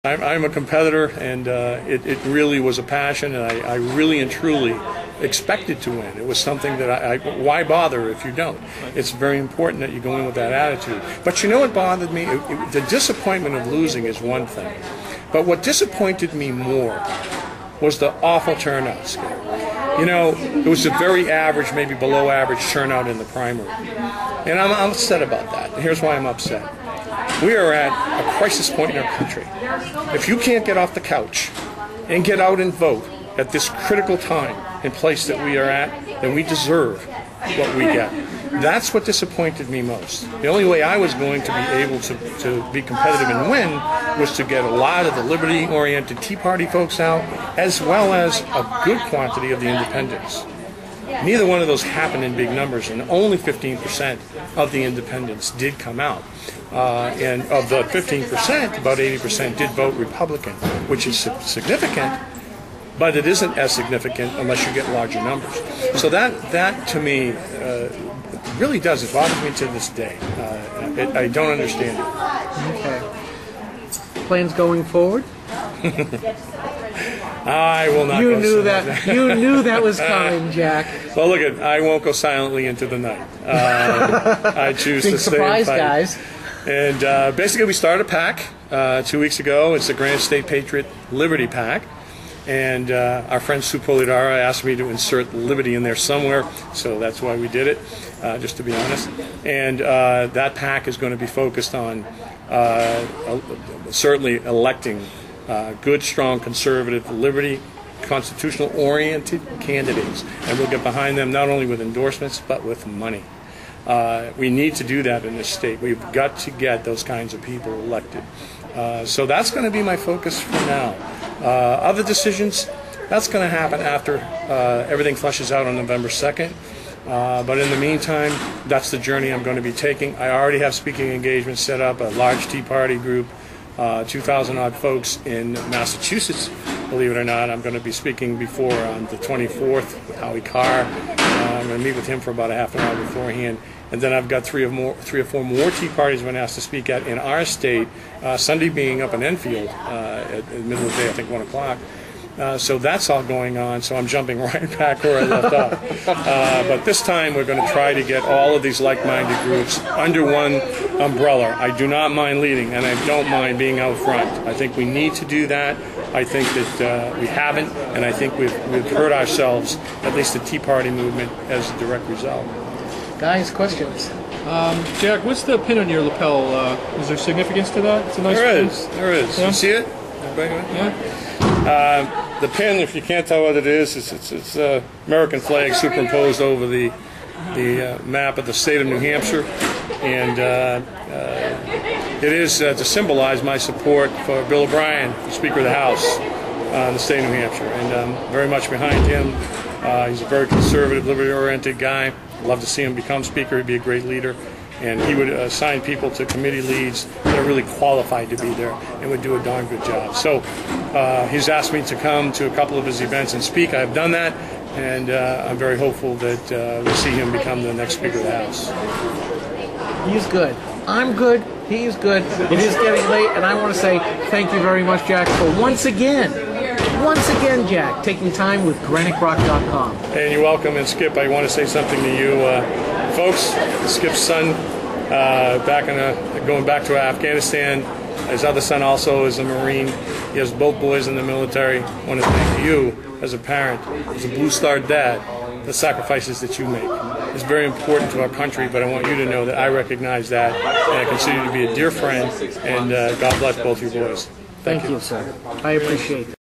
I'm a competitor, and it really was a passion, and I really and truly expected to win. It was something that why bother if you don't? It's very important that you go in with that attitude. But you know what bothered me? The disappointment of losing is one thing. But what disappointed me more was the awful turnout scale. You know, it was a very average, maybe below average turnout in the primary. And I'm upset about that. And here's why I'm upset. We are at a crisis point in our country. If you can't get off the couch and get out and vote at this critical time and place that we are at, then we deserve what we get. That's what disappointed me most. The only way I was going to be able to be competitive and win was to get a lot of the liberty-oriented Tea Party folks out, as well as a good quantity of the independents. Neither one of those happened in big numbers, and only 15% of the independents did come out. And of the 15%, about 80% did vote Republican, which is significant, but it isn't as significant unless you get larger numbers. So that to me, really does. It bothers me to this day. I don't understand it. Okay. Plans going forward? I will not. You knew that. You knew that was coming, Jack. Well, look at. I won't go silently into the night. I choose to stay and fight. Guys. And basically, we started a PAC 2 weeks ago. It's the Granite State Patriot Liberty PAC. And our friend Sue Polidara asked me to insert liberty in there somewhere, so that's why we did it, just to be honest. And that PAC is going to be focused on certainly electing good, strong, conservative, liberty, constitutional-oriented candidates. And we'll get behind them not only with endorsements, but with money. We need to do that in this state. We've got to get those kinds of people elected. So that's going to be my focus for now. Other decisions, that's going to happen after everything flushes out on November 2nd. But in the meantime, that's the journey I'm going to be taking. I already have speaking engagements set up, a large Tea Party group, 2,000-odd folks in Massachusetts. Believe it or not, I'm going to be speaking before on the 24th with Howie Carr. I'm going to meet with him for about a half an hour beforehand. And then I've got three or four more Tea Parties I've been asked to speak at in our state, Sunday being up in Enfield at the middle of the day, I think 1 o'clock. So that's all going on, so I'm jumping right back where I left off. But this time we're going to try to get all of these like-minded groups under one umbrella. I do not mind leading, and I don't mind being out front. I think we need to do that. I think that we haven't, and I think we've hurt ourselves, at least the Tea Party movement, as a direct result. Guys, questions? Jack, what's the pin on your lapel? Is there significance to that? It's a nice pin. There is. Yeah. You see it? Yeah. The pin, if you can't tell what it is, it's American flag superimposed over the map of the state of New Hampshire, and it is to symbolize my support for Bill O'Brien, the Speaker of the House in the state of New Hampshire, and I'm very much behind him. He's a very conservative, liberty-oriented guy. I'd love to see him become Speaker. He'd be a great leader. And he would assign people to committee leads that are really qualified to be there and would do a darn good job. So he's asked me to come to a couple of his events and speak. I've done that, and I'm very hopeful that we'll see him become the next Speaker of the House. He's good. I'm good. He's good. It is getting late, and I want to say thank you very much, Jack, for once again, Jack, taking time with GraniteGrok.com. And you're welcome. And Skip, I want to say something to you. Folks, Skip's son, going back to Afghanistan. His other son also is a Marine. He has both boys in the military. I want to thank you, as a parent, as a Blue Star dad, the sacrifices that you make. It's very important to our country, but I want you to know that I recognize that, and I consider you to be a dear friend, and God bless both your boys. Thank you, sir. I appreciate it.